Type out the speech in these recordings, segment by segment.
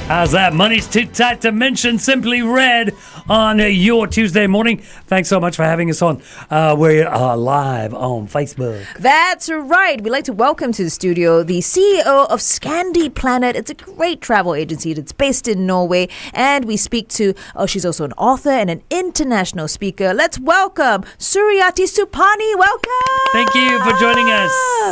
How's that? Money's too tight to mention. Simply Red on your Tuesday morning. Thanks so much for having us on. We are live on Facebook. That's right. We'd like to welcome to the studio the CEO of Scandiplanet. It's a great travel agency that's based in Norway. And we speak to, she's also an author and an international speaker. Let's welcome Suriati Supani. Welcome. Thank you for joining us.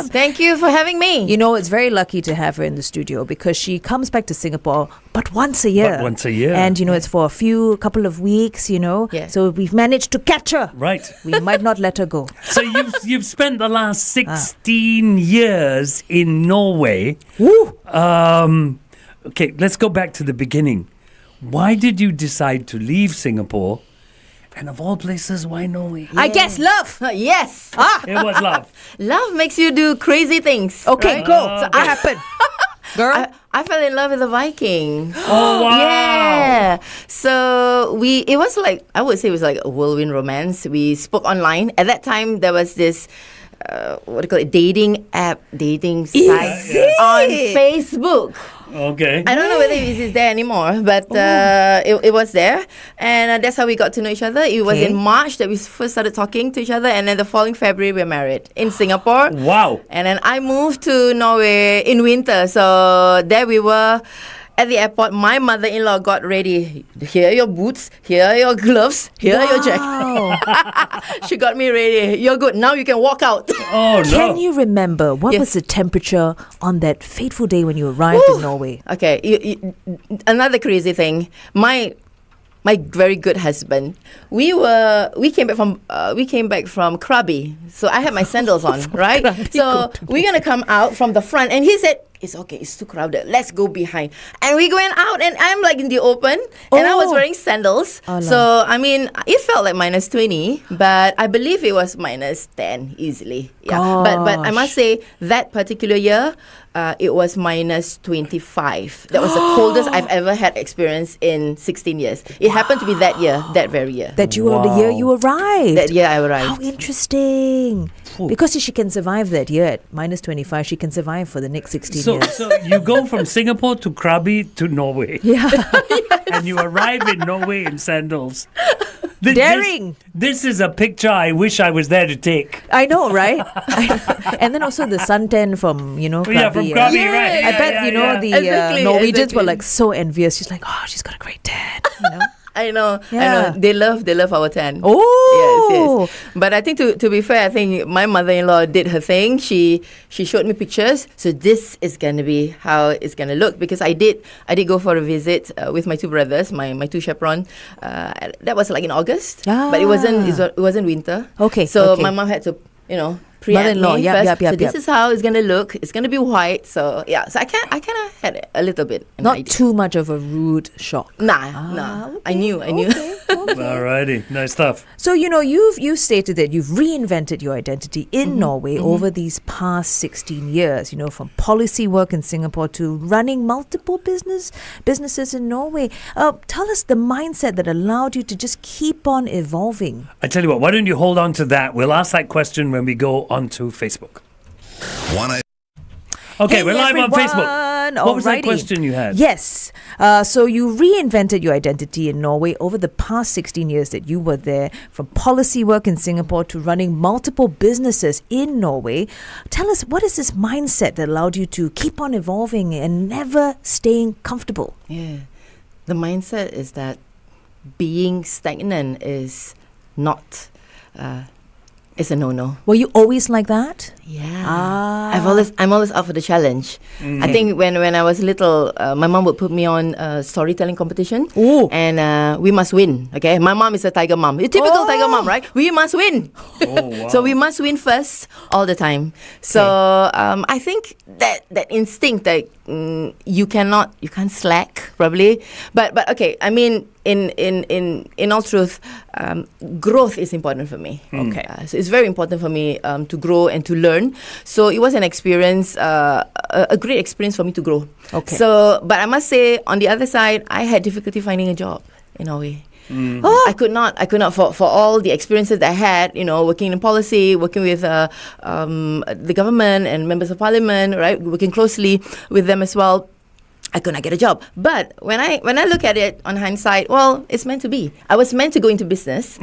Thank you for having me. You know, it's very lucky to have her in the studio because she comes back to Singapore but once a year. And, you know, it's for a couple of weeks, you know. Yeah. So we've managed to catch her. Right. We might not let her go. So you've spent the last 16 years in Norway. Woo! Okay, let's go back to the beginning. Why did you decide to leave Singapore? And of all places, why Norway? I guess love. Yes. It was love. Love makes you do crazy things. Okay, right? go. So what happened? Girl? I fell in love with a Viking. Oh, wow. Yeah. So it was like a whirlwind romance. We spoke online. At that time, there was this, dating site on Facebook. Okay. I don't know whether it is there anymore, but it was there. And that's how we got to know each other. It was in March that we first started talking to each other. And then the following February, we were married in Singapore. Wow. And then I moved to Norway in winter. So there we were at the airport. My mother-in-law got ready. Here are your boots. Here are your gloves. Here are your jacket. She got me ready. You're good. Now you can walk out. Oh, no. Can you remember what was the temperature on that fateful day when you arrived in Norway? Okay. Another crazy thing. My very good husband. We came back from Krabi. So I had my sandals on, right? So we're gonna come out from the front, and he said, "It's okay, it's too crowded. Let's go behind." And we went out, and I'm like in the open, and I was wearing sandals. So I mean, it felt like -20, but I believe it was -10 easily. Yeah. But I must say that particular year, it was -25. That was the coldest I've ever had experienced in 16 years. It happened to be that year, that very year. That you were the year you arrived. That year I arrived. How interesting. Because if she can survive that year at -25, she can survive for the next 16 years. So you go from Singapore to Krabi to Norway. Yeah. And you arrive in Norway in sandals. Daring. This is a picture I wish I was there to take. I know, right? And then also the suntan from, Krabi. Yeah, from Krabi, right. I bet, the Exactly, Norwegians were exactly. like so envious. She's like, oh, she's got a great tan, I know. Yeah. They love our tan. Oh. Yes. But I think to be fair, I think my mother-in-law did her thing. She showed me pictures. So this is gonna be how it's gonna look, because I did go for a visit with my two brothers, my two chaperone. That was like in August, but it wasn't winter. Okay. So okay. my mom had to preempt Mother-in-law, me yep, first. yep, yep, So this yep. is how it's gonna look. It's gonna be white. So yeah. So I kind of had a little bit. an Not idea. too much of a rude shock. Nah. I knew. Alrighty, nice stuff. So, you've stated that you've reinvented your identity in Norway over these past 16 years, from policy work in Singapore to running multiple businesses in Norway. Tell us the mindset that allowed you to just keep on evolving. I tell you what, why don't you hold on to that? We'll ask that question when we go onto Facebook. Okay, Hey, we're live on everyone. Facebook. What was that Alrighty. question you had? Yes. So you reinvented your identity in Norway over the past 16 years that you were there, from policy work in Singapore to running multiple businesses in Norway. Tell us, what is this mindset that allowed you to keep on evolving and never staying comfortable? Yeah. The mindset is that being stagnant is not, it's a no-no. Were you always like that? Yeah. Ah. I'm always up for the challenge. I think when I was little, my mom would put me on a storytelling competition. Ooh. And we must win, okay? My mom is a tiger mom. A typical tiger mom, right? We must win. Oh, wow. So we must win first all the time. So I think that instinct that you can't slack, probably. But okay, I mean, in all truth, growth is important for me. Okay. So it's very important for me to grow and to learn. So it was an experience, a great experience for me to grow. Okay. So, but I must say, on the other side, I had difficulty finding a job in Norway. I could not for all the experiences that I had, working in policy, working with the government and members of parliament, right, working closely with them as well. I could not get a job. But when I look at it on hindsight, well, it's meant to be. I was meant to go into business.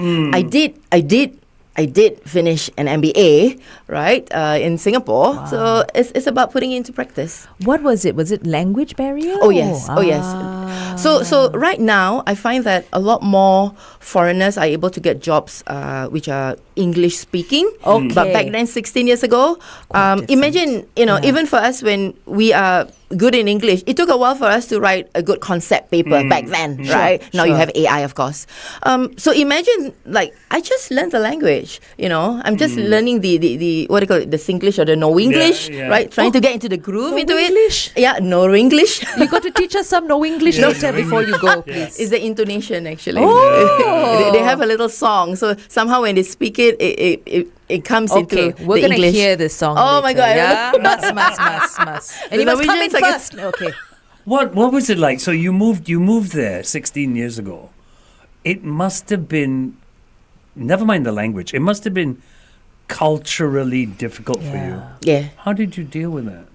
I did finish an MBA, right, in Singapore. Wow. So it's about putting it into practice. What was it? Was it language barrier? Oh yes, oh yes. So right now, I find that a lot more foreigners are able to get jobs which are English speaking. Okay. But back then, 16 years ago, Quite imagine, even for us when we are good in English, it took a while for us to write a good concept paper back then, right? Now you have AI, of course. So imagine, like, I just learned the language, I'm just learning the what do you call it, the Singlish or the No-English, right? Trying to get into the groove into it. No-English? Yeah, No-English. You got to teach us some No-English later before you go, Yeah. please. It's the intonation, actually. Oh. they have a little song, so somehow when they speak it comes Okay, into we're the going to English. hear this song Oh my later. God. Yeah, must. And you The must come in Norwegians, I guess- first. Okay. What was it like? So you moved there 16 years ago. It must have been, never mind the language, it must have been culturally difficult for you. Yeah. How did you deal with that?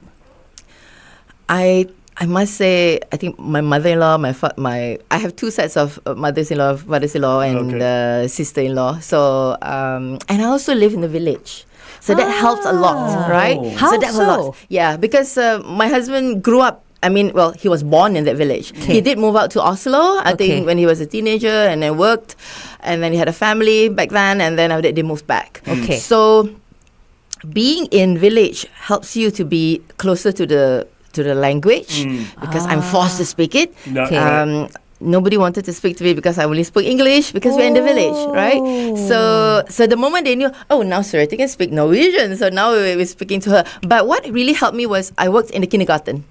I must say, I think my mother-in-law, I have two sets of mothers-in-law, fathers-in-law, and sister-in-law. So, and I also live in the village. So that helps a lot, right? How so that helps a lot. Yeah, because my husband grew up, he was born in that village. Okay. He did move out to Oslo, I Okay. think, when he was a teenager, and then worked, and then he had a family back then, and then after that they moved back. Okay. So being in village helps you to be closer to the language because I'm forced to speak it. No, Okay. Nobody wanted to speak to me because I only spoke English because we're in the village, right? So the moment they knew, oh, now Suriati can speak Norwegian, so now we're speaking to her. But what really helped me was I worked in the kindergarten.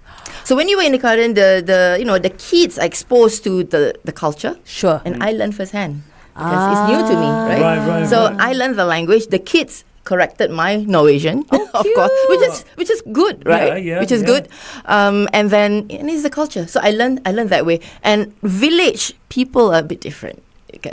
So when you were in the garden, the kids are exposed to the culture, Sure. and I learned firsthand because it's new to me, right? Right, So right. I learned the language. The kids corrected my Norwegian, of course, which is good, right? Yeah, which is yeah. good. And it's the culture. So I learned that way. And village people are a bit different.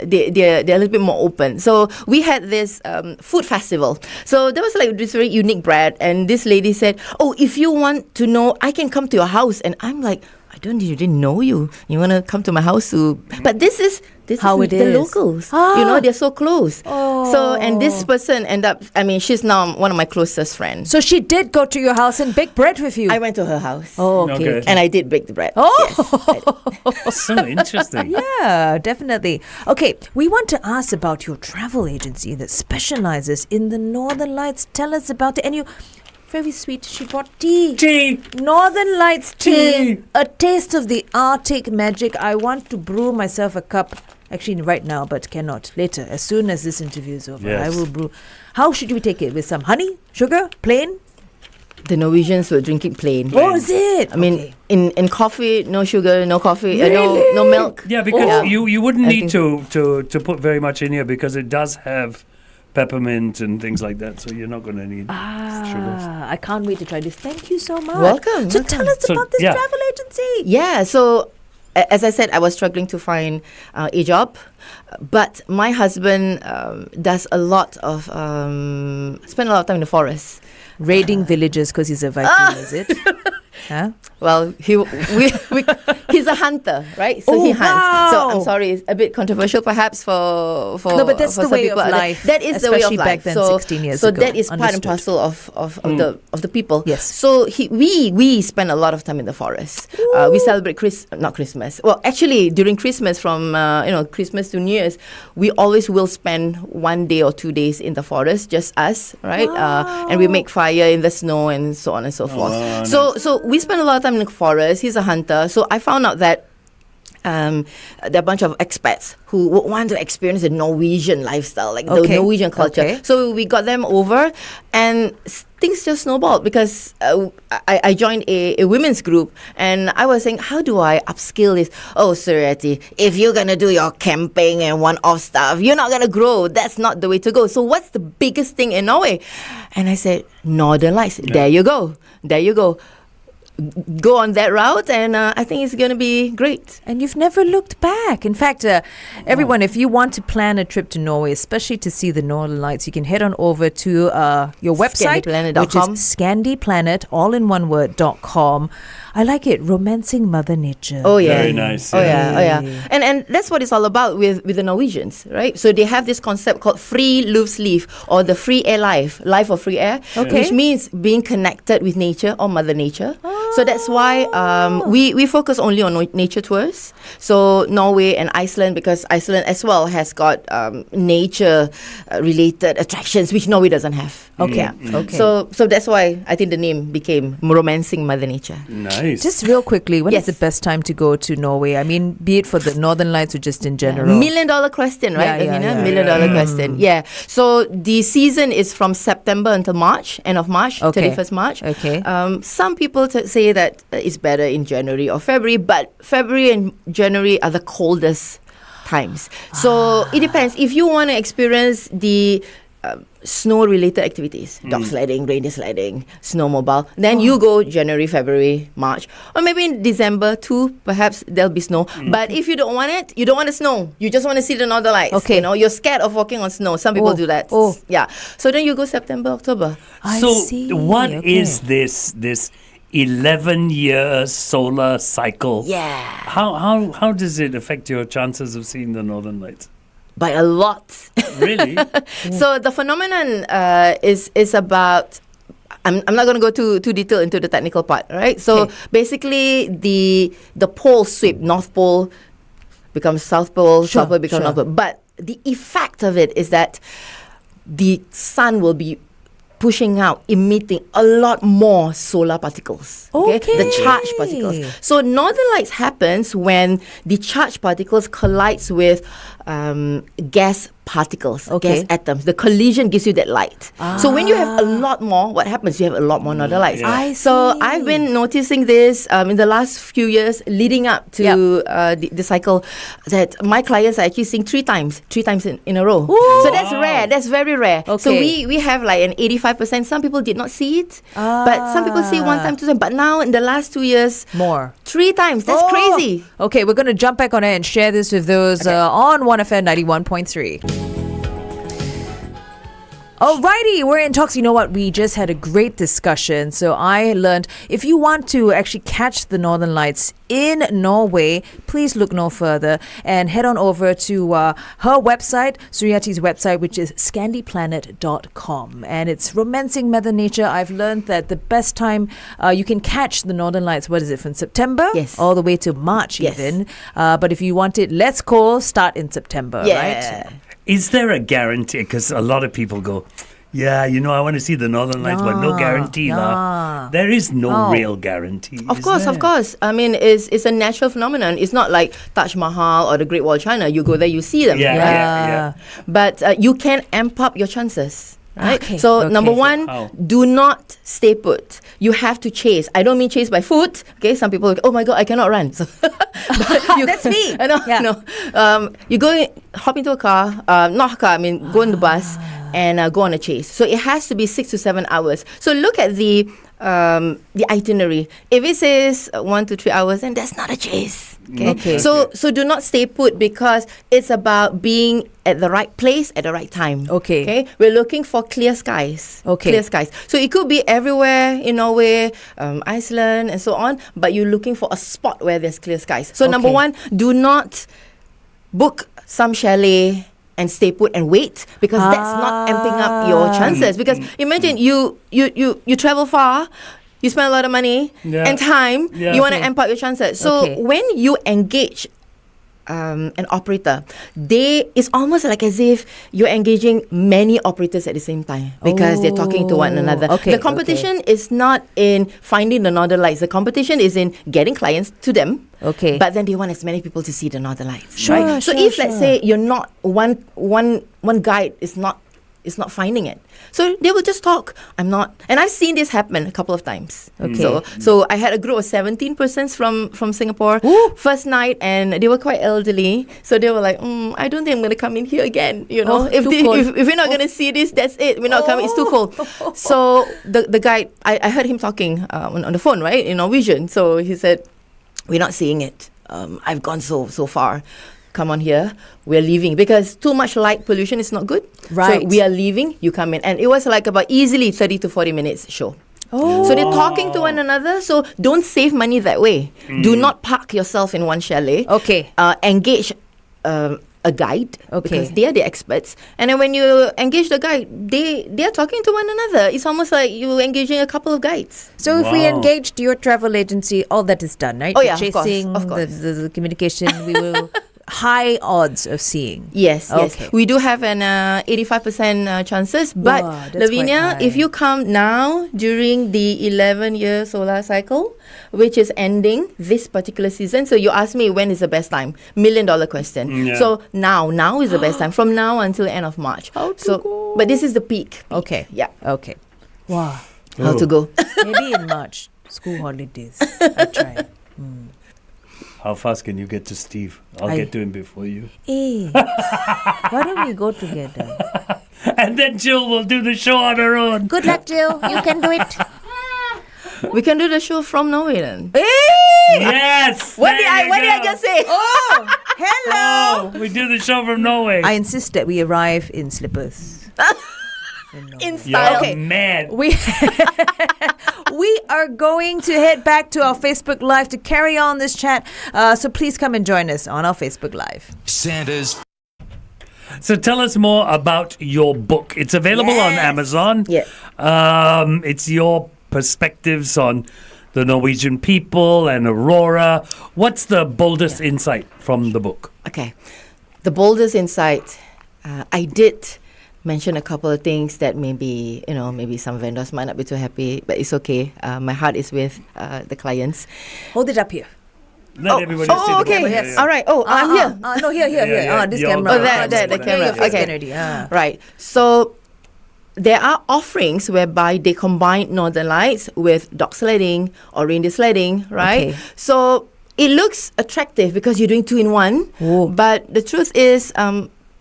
They're a little bit more open. So we had this food festival. So there was like this very unique bread, and this lady said, "Oh, if you want to know, I can come to your house." And I'm like, I didn't know you. You want to come to my house to? But this is How it the is. locals. Ah. They're so close. Oh. So and this person she's now one of my closest friends. So she did go to your house and bake bread with you. I went to her house. Oh, Okay. okay. And I did bake the bread. Oh. So interesting. Yeah, definitely. Okay, we want to ask about your travel agency that specializes in the Northern Lights. Tell us about it. And you, very sweet, she brought tea. Tea. Northern Lights tea. Tea. A taste of the Arctic magic. I want to brew myself a cup. Actually, right now, but cannot. Later, as soon as this interview is over, Yes. I will brew. How should we take it? With some honey, sugar, plain? The Norwegians were drinking plain. Oh, is it? I mean, Okay. in coffee, no sugar, no coffee, Really? no milk. Yeah, because Oh. you wouldn't I need to put very much in here because it does have peppermint and things like that, so you're not going to need sugars. I can't wait to try this. Thank you so much. Welcome, So welcome. tell us So, about this yeah. travel agency. Yeah, so as I said, I was struggling to find a job, but my husband does a lot of spend a lot of time in the forest. Raiding villages because he's a Viking, is it? Huh? Well, he's a hunter, right? So Oh, he hunts. So wow. I'm sorry, it's a bit controversial perhaps for No, but that's for the some way people of out there. life, That is the way of especially life. back then, so, 16 years so ago. that is part and Understood. parcel of the people. Yes. So we spend a lot of time in the forest. We celebrate not Christmas. Well, actually, during Christmas, from Christmas to New Year's, we always will spend 1 day or 2 days in the forest, just us, right? And we make fire in the snow and so on and so forth. wow, So we spend a lot of time in the forest. He's a hunter. So I found out that there are a bunch of expats who would want to experience the Norwegian lifestyle, like the Okay, Norwegian culture. okay. So we got them over, and things just snowballed because I joined a women's group, and I was saying, how do I upskill this? Oh, Suriati, if you're going to do your camping and one-off stuff, you're not going to grow. That's not the way to go. So what's the biggest thing in Norway? And I said, Northern Lights. There you go. There you go. go on that route, and I think it's going to be great. And you've never looked back. In fact, everyone, if you want to plan a trip to Norway, especially to see the Northern Lights, you can head on over to your website, which is Scandiplanet, all in one word.com. I like it. Romancing Mother Nature. Oh yeah, Very nice. Oh yeah. And that's what it's all about with the Norwegians, right? So they have this concept called free luftsliv, or the free air life of free air, which means being connected with nature or Mother Nature. So that's why we focus only on nature tours. So Norway and Iceland, because Iceland as well has got nature related attractions, which Norway doesn't have. Okay. So that's why I think the name became Romancing Mother Nature. Nice. Just real quickly, when is Yes. the best time to go to Norway? I mean, be it for the Northern Lights or just in general. $1 million question, right? Yeah, Lavinia? yeah. $1 million question. Yeah. So the season is from September until March, end of March, Okay. 31st March. Okay. Some people say that it's better in January or February, but February and January are the coldest times. So it depends. If you want to experience the snow-related activities, dog sledding, reindeer sledding, snowmobile, then you go January, February, March, or maybe in December too, perhaps there'll be snow. But if you don't want it, you don't want the snow, you just want to see the Northern Lights. Okay. You know, you're scared of walking on snow. Some people do that. Yeah. So then you go September, October. I So see. what Okay. is this 11-year solar cycle? Yeah. How does it affect your chances of seeing the Northern Lights? By a lot. Really? So the phenomenon is about. I'm not going to go too detailed into the technical part, right? So Okay. basically, the poles sweep. North Pole becomes South Pole. Sure, South Pole becomes sure. North Pole. But the effect of it is that the sun will be pushing out, emitting a lot more solar particles. The charged particles. So Northern Lights happens when the charged particles collides with gas particles, gas atoms. The collision gives you that light. So when you have a lot more, what happens? You have a lot more Northern Lights. Yeah. So I've been noticing this in the last few years leading up to the cycle, that my clients are actually seeing three times in a row. So that's rare. That's very rare. So we have like an 85%. Some people did not see it, but some people see it 1 time, 2 times. But now in the last 2 years, More. 3 times. That's crazy. Okay, we're going to jump back on air and share this with those on 1FM 91.3. Alrighty, we're in talks. You know what? We just had a great discussion. So I learned if you want to actually catch the Northern Lights in Norway, please look no further and head on over to her website, Suriati's website, which is scandiplanet.com. And it's romancing Mother Nature. I've learned that the best time you can catch the Northern Lights, what is it, from September? Yes. All the way to March even. But if you want it, let's call, start in September, right? Is there a guarantee? Because a lot of people go, yeah, you know, I want to see the Northern Lights, but no guarantee. La. There is no real guarantee. Of course. I mean, it's a natural phenomenon. It's not like Taj Mahal or the Great Wall of China. You go there, you see them. Yeah. But you can amp up your chances. Right? Okay. So number one, How? do not stay put. You have to chase. I don't mean chase by foot. Okay, some people go, oh my God, I cannot run. So That's me. No. You go hop into a car, not a car, I mean go on the bus and go on a chase. So it has to be 6 to 7 hours. So look at the itinerary. If it says 1 to 3 hours, then that's not a chase. Okay. So do not stay put, because it's about being at the right place at the right time. Okay. We're looking for clear skies. Clear skies. So it could be everywhere in Norway, Iceland, and so on. But you're looking for a spot where there's clear skies. So number one, do not book some chalet and stay put and wait, because that's not amping up your chances. Because imagine you travel far, you spend a lot of money and time. You want to amp up your chances. So when you engage an operator, it's almost like as if you're engaging many operators at the same time, because they're talking to one another. The competition is not in finding the Northern Lights. The competition is in getting clients to them. But then they want as many people to see the Northern Lights. Right? So if let's say you're not one guide is not it's not finding it. So they will just talk. I'm not, and I've seen this happen a couple of times. Okay. So I had a group of 17 persons from Singapore. First night, and they were quite elderly. So they were like, I don't think I'm going to come in here again. You know, if we're not going to see this, that's it. We're not coming. It's too cold. So the guy, I heard him talking on the phone, right, in Norwegian. So he said, we're not seeing it. I've gone so far. Come on here. We're leaving because too much light pollution is not good. Right. So we are leaving. You come in, and it was like about easily 30 to 40 minutes show. So they're talking to one another. So don't save money that way. Do not park yourself in one chalet. Okay. Engage a guide, Okay. because they are the experts. And then when you engage the guide, they are talking to one another. It's almost like you engaging a couple of guides. So if we engaged your travel agency, all that is done, right? Oh, The yeah, of course, chasing, of course. The communication, we will high odds of seeing. Yes, Okay. yes. We do have an 85% chances. But Wow, that's Lavinia, quite high. if you come now during the 11-year solar cycle, which is ending this particular season, so you ask me when is the best time? $1 million question. Yeah. So now is the best time. From now until the end of March. How to go? But this is the peak. Okay. Yeah. Okay. Wow. How to go? Maybe in March, school holidays. I'll try. How fast can you get to Steve? I'll get to him before you. Hey, why don't we go together? And then Jill will do the show on her own. Good luck, Jill. You can do it. We can do the show from Norway then. Hey! Yes! What did I just say? Oh, hello. Oh, we do the show from Norway. I insist that we arrive in slippers. In You're style. Okay. mad. We are going to head back to our Facebook Live to carry on this chat. So please come and join us on our Facebook Live. Santa's So tell us more about your book. It's available on Amazon. Yeah. It's your perspectives on the Norwegian people and Aurora. What's the boldest insight from the book? Okay. The boldest insight, I did mention a couple of things that maybe some vendors might not be too happy, but it's okay. My heart is with the clients. Hold it up here. Let everybody see the okay. book. Yes. All right. Oh, I'm here. No, here. Yeah. This You're camera. on the- that Just camera. your face, Okay. Kennedy. Right. So there are offerings whereby they combine Northern Lights with dog sledding or reindeer sledding, right? Okay. So it looks attractive because you're doing 2 in 1. Oh. But the truth is,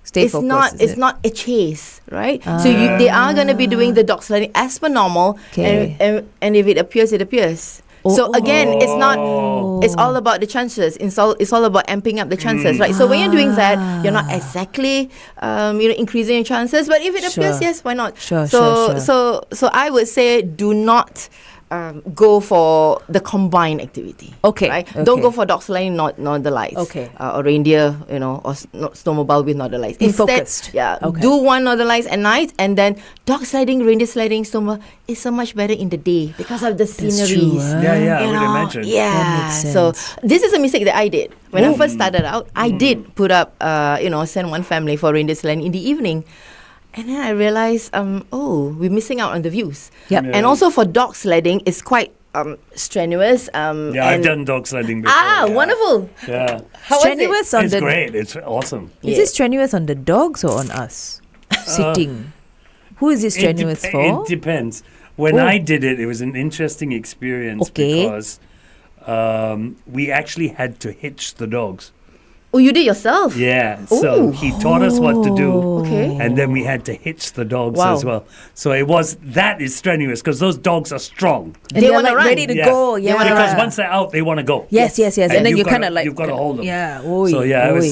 Stay it's focused, not. is It's it? not a chase, right? So they are going to be doing the dog sledding as per normal, Okay. and if it appears, it appears. So again, it's not. It's all about the chances. It's all about amping up the chances, right? So when you're doing that, you're not exactly increasing your chances. But if it appears, Sure. yes, why not? Sure. So I would say do not go for the combined activity. Okay, Right? okay. Don't go for dog sledding, not the lights. Okay. Or reindeer, or snowmobile with not the lights. Be Instead, focused. yeah. Okay. Do one Northern Lights at night, and then dog sledding, reindeer sledding, snowmobile is so much better in the day because of the sceneries. Yeah, I You would know, imagine. Yeah. That makes So sense. this is a mistake that I did when I first started out. I did put up, send one family for reindeer sledding in the evening. And then I realized, we're missing out on the views. Yep. Yeah. And also for dog sledding, it's quite strenuous. Yeah, I've done dog sledding before. Ah, yeah. wonderful. Yeah. How was it? Strenuous on It's the. great. It's awesome. Is it strenuous on the dogs or on us sitting? Who is it strenuous for? It depends. When Oh. I did it, it was an interesting experience Okay. because we actually had to hitch the dogs. Oh, you did yourself? Yeah. So Ooh. he taught us what to do. Okay. And then we had to hitch the dogs Wow. as well. So that is strenuous because those dogs are strong. And They they're wanna like run. ready to Yeah. go. Yeah. Because once they're out, they want to go. Yes. And then you've you gotta- kind of like you've gotta hold them. Yeah. Oy, So yeah, oy.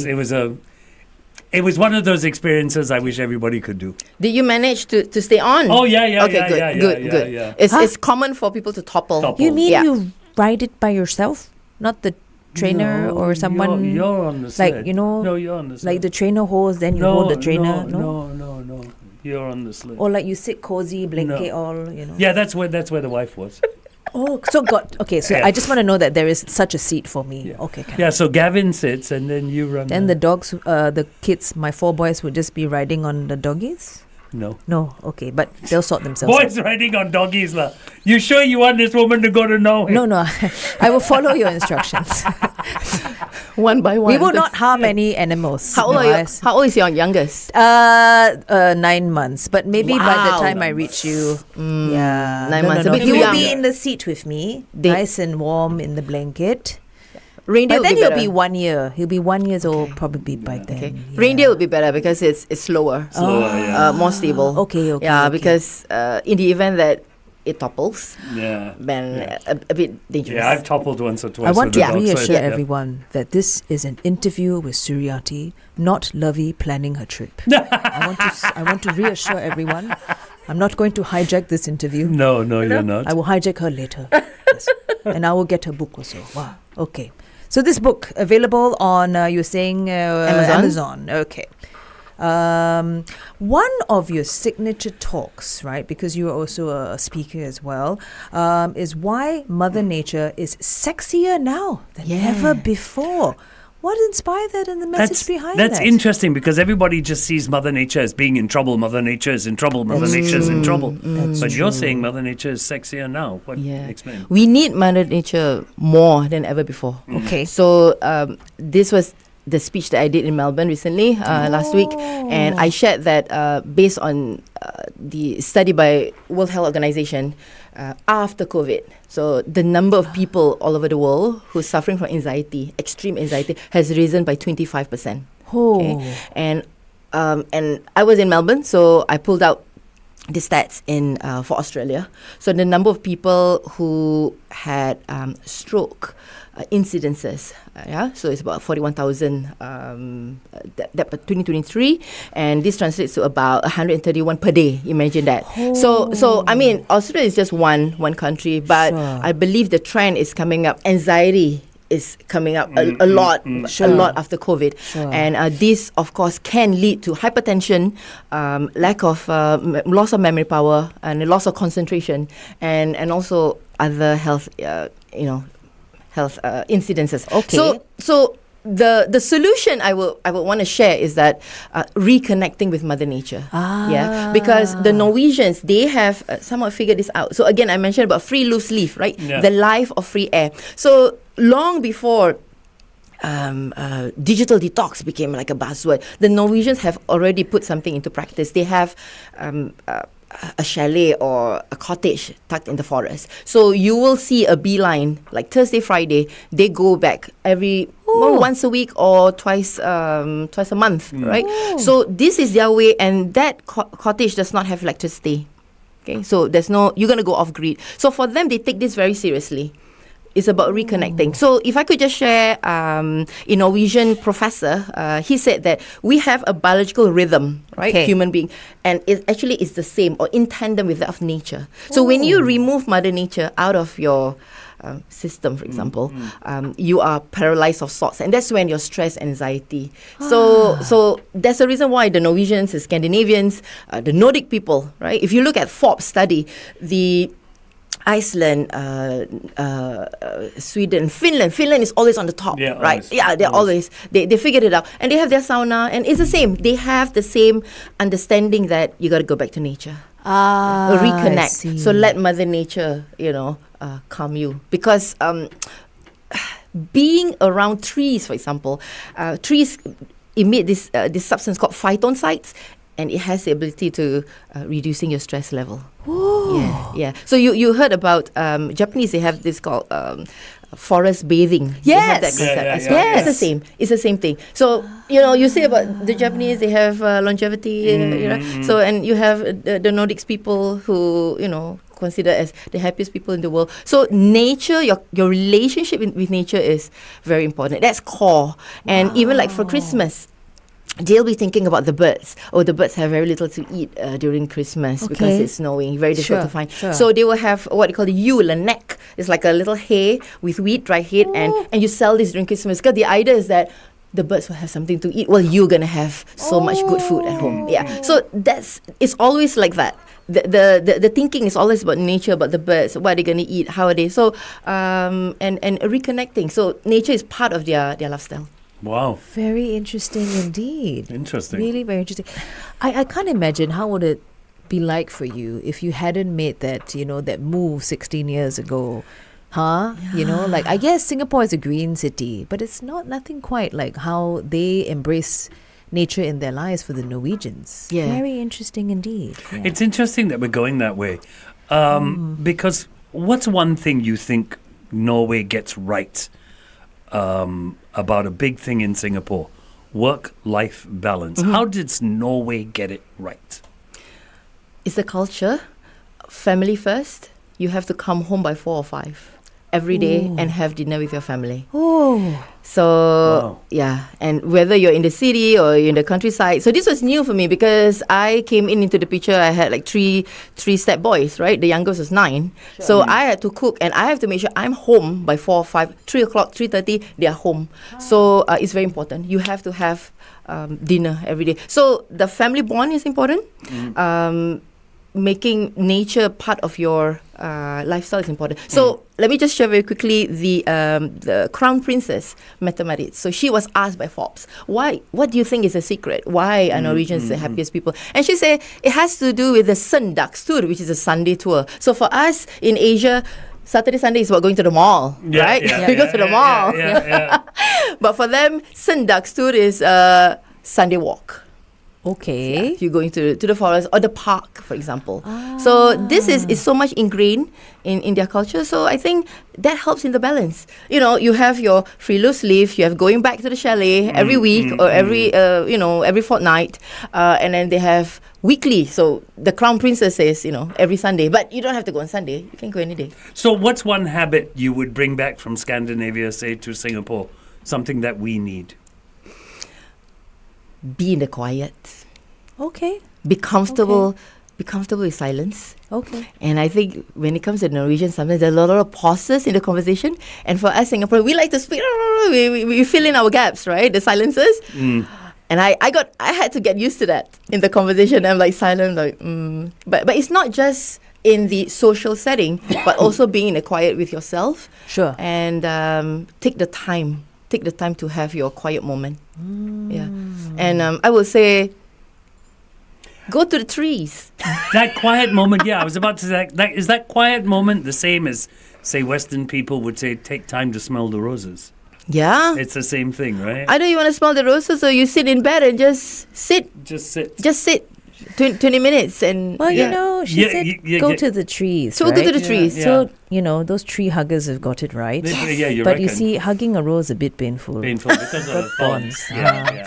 it was one of those experiences I wish everybody could do. Did you manage to stay on? Oh, yeah, Okay, yeah, good, yeah, good, yeah, good. yeah. It's common for people to topple. Topple. You mean Yeah. you ride it by yourself, not the trainer No, or someone You're on the sled. like, you know, No, you're on the sled. like the trainer holds, then you hold the trainer. No. No. You're on the sled. Or like you sit cozy, blanket all, you know. Yeah, that's where the wife was. Oh, so God. Okay, so Yeah. I just want to know that there is such a seat for me. Yeah. Okay. Yeah, so Gavin sits and then you run. Then the dogs, the kids, my 4 boys would just be riding on the doggies. No. No, okay, but they'll sort themselves. Boys riding on doggies, lah. You sure you want this woman to go to Norway? No, I will follow your instructions. One by one. We will not harm any animals. How old are you? How old is your youngest? 9 months. But maybe by the Wow. time I reach you, yeah, 9 months. A bit He too will young. be in the seat with me, nice and warm in the blanket. Reindeer But then will be he'll better. be 1 year. He'll be 1 year old probably by then. Okay. Yeah. Reindeer will be better because it's slower, more stable. Okay. Yeah, okay. because in the event that it topples, Yeah. then a bit dangerous. Yeah, I've toppled once or twice. I want with to the dog, so reassure yeah. everyone that this is an interview with Suriati, not Lavi planning her trip. I want to reassure everyone. I'm not going to hijack this interview. No, you're not. I will hijack her later. Yes. And I will get her book also. Wow. Okay. So this book available on you're saying Amazon. Okay. One of your signature talks, right? Because you are also a speaker as well, is why Mother Nature is sexier now than ever before. What inspired that and the message behind that? That's interesting because everybody just sees Mother Nature as being in trouble. Mother Nature is in trouble. Mother Nature is in trouble. But you're saying Mother Nature is sexier now. What? Explain. We need Mother Nature more than ever before. Okay. So this was the speech that I did in Melbourne recently, last week, and I shared that based on the study by World Health Organization after COVID. So the number of people all over the world who's suffering from anxiety, extreme anxiety, has risen by 25%. Okay? And I was in Melbourne, so I pulled out the stats in for Australia. So the number of people who had stroke incidences, so it's about 41,000 that 2023, and this translates to about 131 per day. Imagine that. So I mean, Australia is just one country, but I believe the trend is coming up. Anxiety is coming up a lot after COVID, and this of course can lead to hypertension, lack of loss of memory power, and loss of concentration, and also other health health incidences. Okay. So the solution I would want to share is that reconnecting with Mother Nature. Because the Norwegians, they have somewhat figured this out. So again, I mentioned about free loose leaf, right? Yeah. The life of free air. So long before digital detox became like a buzzword, the Norwegians have already put something into practice. They have a chalet or a cottage tucked in the forest. So you will see a beeline, like Thursday, Friday, they go back once a week or twice a month, right? So this is their way, and that cottage does not have electricity. Okay, so you're going to go off grid. So for them, they take this very seriously. It's about reconnecting. So if I could just share, a Norwegian professor, he said that we have a biological rhythm, right? Okay. Human being. And it actually is the same or in tandem with that of nature. So when you remove Mother Nature out of your system, for example, you are paralyzed of sorts. And that's when you're stress, anxiety. So that's the reason why the Norwegians, the Scandinavians, the Nordic people, right? If you look at Forbes study, the Iceland, Sweden, Finland. Finland is always on the top, right? Always. Yeah, they're always. They figured it out. And they have their sauna, and it's the same. They have the same understanding that you got to go back to nature. Reconnect. I see. So let Mother Nature, calm you. Because being around trees, for example, trees emit this substance called phytoncides, and it has the ability to reducing your stress level. Yeah. So you heard about Japanese? They have this called forest bathing. They have that concept as well. Yes. It's the same thing. So you say about the Japanese, they have longevity. So and you have the Nordics people who considered as the happiest people in the world. So nature, your relationship with nature is very important. That's core. And even like for Christmas, they'll be thinking about the birds. The birds have very little to eat during Christmas because it's snowing, very difficult to find. So they will have what they call the yule, a neck. It's like a little hay with wheat, dry hay, and you sell this during Christmas. Because the idea is that the birds will have something to eat. Well, you're going to have so much good food at home. Yeah. So it's always like that. The thinking is always about nature, about the birds, what are they going to eat, how are they. So, and reconnecting. So nature is part of their lifestyle. Wow. Very interesting indeed. Interesting. Really very interesting. I can't imagine how would it be like for you if you hadn't made that, that move 16 years ago. Huh? You know, like I guess Singapore is a green city, but it's nothing quite like how they embrace nature in their lives for the Norwegians. Yeah. Very interesting indeed. Yeah. It's interesting that we're going that way. Because what's one thing you think Norway gets right about a big thing in Singapore? Work-life balance. How did Norway get it right? It's the culture. Family first. You have to come home by 4 or 5 every day and have dinner with your family. Oh. So, yeah. And whether you're in the city or you're in the countryside. So this was new for me because I came into the picture. I had like three step boys, right? The youngest was 9. Sure. So I had to cook and I have to make sure I'm home by 4 or 5, 3 o'clock, 3:30, they are home. So it's very important. You have to have dinner every day. So the family bond is important. Making nature part of your lifestyle is important. So let me just share very quickly the Crown Princess Mette-Marit. So she was asked by Forbes, what do you think is the secret? Why are Norwegians the happiest people? And she said it has to do with the Søndagstur, which is a Sunday tour. So for us in Asia, Saturday, Sunday is about going to the mall, right? We go to the mall. But for them, Søndagstur is a Sunday walk. Okay. Yeah, you're going to the forest or the park, for example. So this is so much ingrained in their culture. So I think that helps in the balance. You know, you have your free loose leaf, you have going back to the chalet every week or every fortnight. And then they have weekly. So the Crown Princess says, every Sunday. But you don't have to go on Sunday. You can go any day. So what's one habit you would bring back from Scandinavia, say, to Singapore? Something that we need? Be in the quiet. Okay. Be comfortable. Okay. Be comfortable with silence. Okay. And I think when it comes to Norwegians, sometimes there are a lot of pauses in the conversation. And for us Singaporeans, we like to speak. We fill in our gaps, right? The silences. And I had to get used to that in the conversation. I'm like silent, But it's not just in the social setting, but also being in the quiet with yourself. Sure. And take the time to have your quiet moment. Yeah. And I would say, go to the trees. That quiet moment, I was about to say, is that quiet moment the same as, say, Western people would say, take time to smell the roses? Yeah. It's the same thing, right? Either you want to smell the roses or you sit in bed and just sit. Just sit. 20 minutes and she said go to the trees. So right? go to the trees. So those tree huggers have got it right. Yeah, you but reckon. You see, hugging a rose is a bit painful. Painful because of the thorns.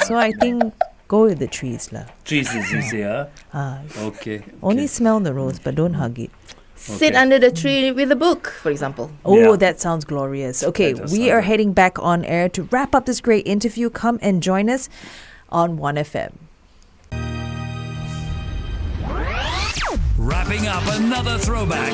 So I think go with the trees lah. Trees is easier. Okay. Only smell the rose, but don't hug it. Sit under the tree with a book, for example. Oh, that sounds glorious. Okay, we are heading back on air to wrap up this great interview. Come and join us on 1FM. Wrapping up another throwback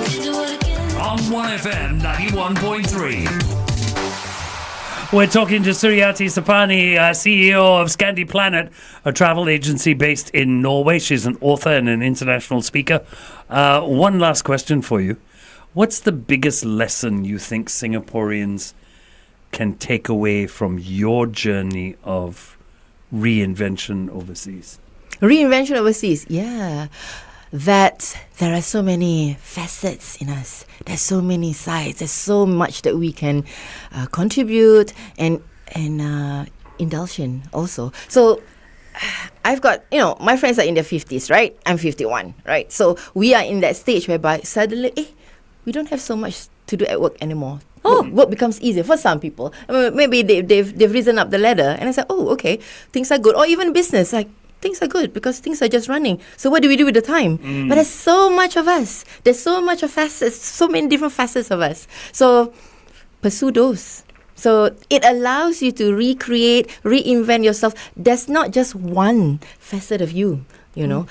on 1FM 91.3. We're talking to Suriati Supani, CEO of Scandiplanet, a travel agency based in Norway. She's an author and an international speaker. One last question for you. What's the biggest lesson you think Singaporeans can take away from your journey of reinvention overseas? Reinvention overseas, yeah. That there are so many facets in us. There's so many sides. There's so much that we can contribute and indulge in also. So I've got, my friends are in their 50s, right? I'm 51, right? So we are in that stage whereby suddenly, we don't have so much to do at work anymore. Work becomes easier for some people. Maybe they've risen up the ladder and I said, okay, things are good. Or even business, like, things are good because things are just running. So what do we do with the time? But there's so much of us. There's so much of facets, so many different facets of us. So pursue those. So it allows you to recreate, reinvent yourself. There's not just one facet of you,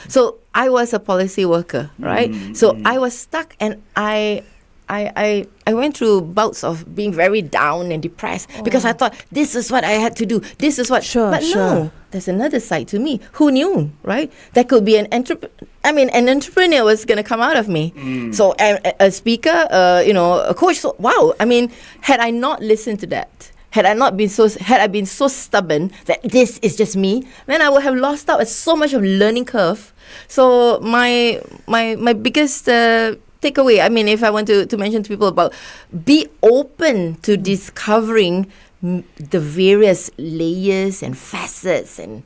So I was a policy worker, right? So I was stuck and I went through bouts of being very down and depressed because I thought this is what I had to do. This is what. No, there's another side to me. Who knew, right? That could be an entrepreneur was going to come out of me. So a speaker, a coach. So, wow. Had I not listened to that, had I been so stubborn that this is just me, then I would have lost out at so much of learning curve. So my biggest takeaway. I mean, if I want to mention to people about, be open to discovering the various layers and facets and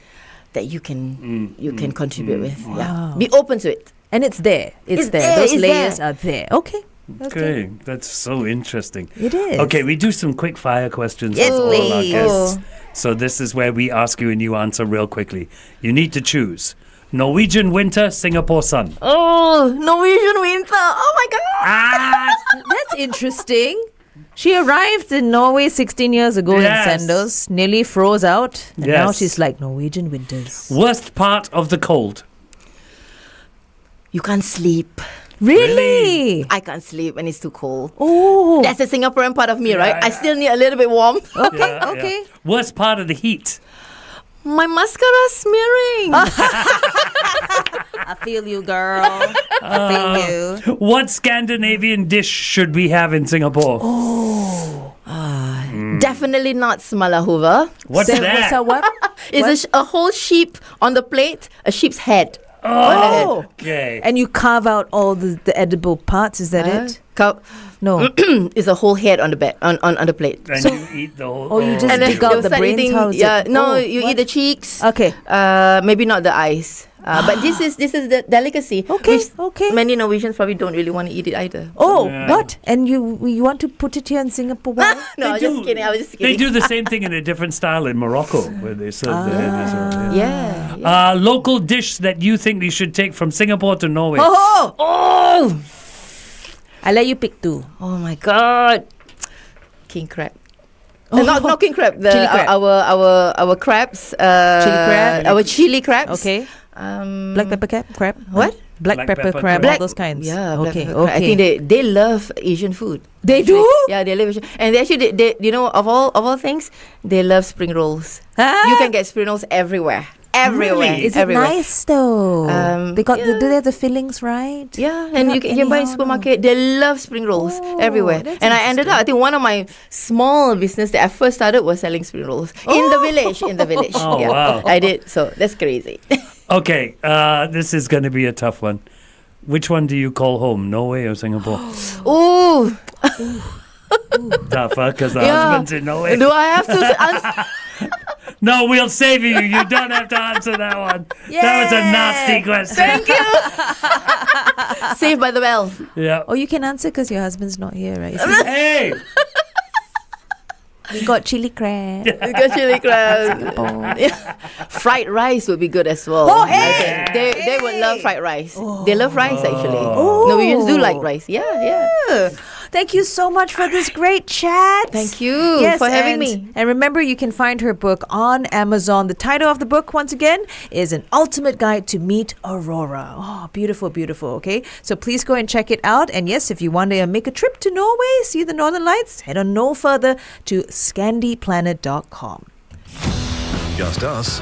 that you can contribute with. Yeah, be open to it. And it's there. It's there. there, Those it's layers there. are there. Okay. Okay, that's so interesting. It is. Okay, we do some quick fire questions Yes, with all our please. guests. So this is where we ask you and you answer real quickly. You need to choose Norwegian winter, Singapore sun. Oh, Norwegian winter. Oh my God. Ah, That's interesting. She arrived in Norway 16 years ago Yes. in sandals, nearly froze out, and now Yes. she's like Norwegian winters. worst part of the cold. You can't sleep. Really? I can't sleep when it's too cold. Oh. That's the Singaporean part of me, right? I yeah. still need a little bit warm. Okay, Yeah, okay. yeah. Worst part of the heat. My mascara smearing. I feel you, girl. I feel you. What Scandinavian dish should we have in Singapore? Definitely not smalahuva. What's that? So what? It's a whole sheep on the plate, a sheep's head. Oh. Okay. And you carve out all the edible parts, is that it? No. It's a whole head on the bed on the plate. And So- you eat the whole. Oh, you just And then dig out they'll the start brains? eating. How is Yeah, it? no, Oh, you what? eat the cheeks. Okay. Maybe not the eyes. But this is the delicacy. Okay, which okay. Many Norwegians probably don't really want to eat it either. Oh, Yeah. what? And you want to put it here in Singapore? Why? No, I was just kidding. I was just They kidding. do the same thing in a different style in Morocco, where they serve the head as well. Yeah. Yeah. Local dish that you think we should take from Singapore to Norway. Oh I let you pick two. my God. King crab. Not king crab. Chili crab. Our crabs. Chili crab. Our chili crabs. Okay. Black Black pepper crab? What? Black Black pepper pepper crab, crab. all those kinds. Yeah. black Okay. pepper crab. I Okay. think they love Asian food. They do? Yeah, they love Asian. And they actually they you know of all things, they love spring rolls. Ah, You can get spring rolls everywhere. Everywhere. Really? Is it everywhere. nice though? Um, they got yeah. Do they have the fillings right? Yeah, and you can buy in anyhow, supermarket. They love spring rolls Oh, everywhere. that's And I ended up, I think one of my small business that I first started was selling spring rolls in the village. In the village. Oh, yeah, wow. I did. So that's crazy. Okay, this is going to be a tough one. Which one do you call home, Norway or Singapore? Ooh, Tougher, because the Yeah. husband's in Norway. do I have to answer? No, we'll save you. You don't have to answer that one. That was a nasty question. Thank you. Saved by the bell. Yeah. Oh, you can answer because your husband's not here, right? Hey! We got chili crab. You got chili crab. Yeah. Fried rice would be good as well. Oh, I hey! think. They would love fried rice. They love rice actually. Norwegians do like rice. Yeah. Thank you so much for this great chat. Thank you for having me. And remember, you can find her book on Amazon. The title of the book, once again, is An Ultimate Guide to Meet Aurora. Oh, beautiful, beautiful. Okay, so please go and check it out. And yes, if you want to make a trip to Norway, see the Northern Lights, head on no further to Scandiplanet.com. Just us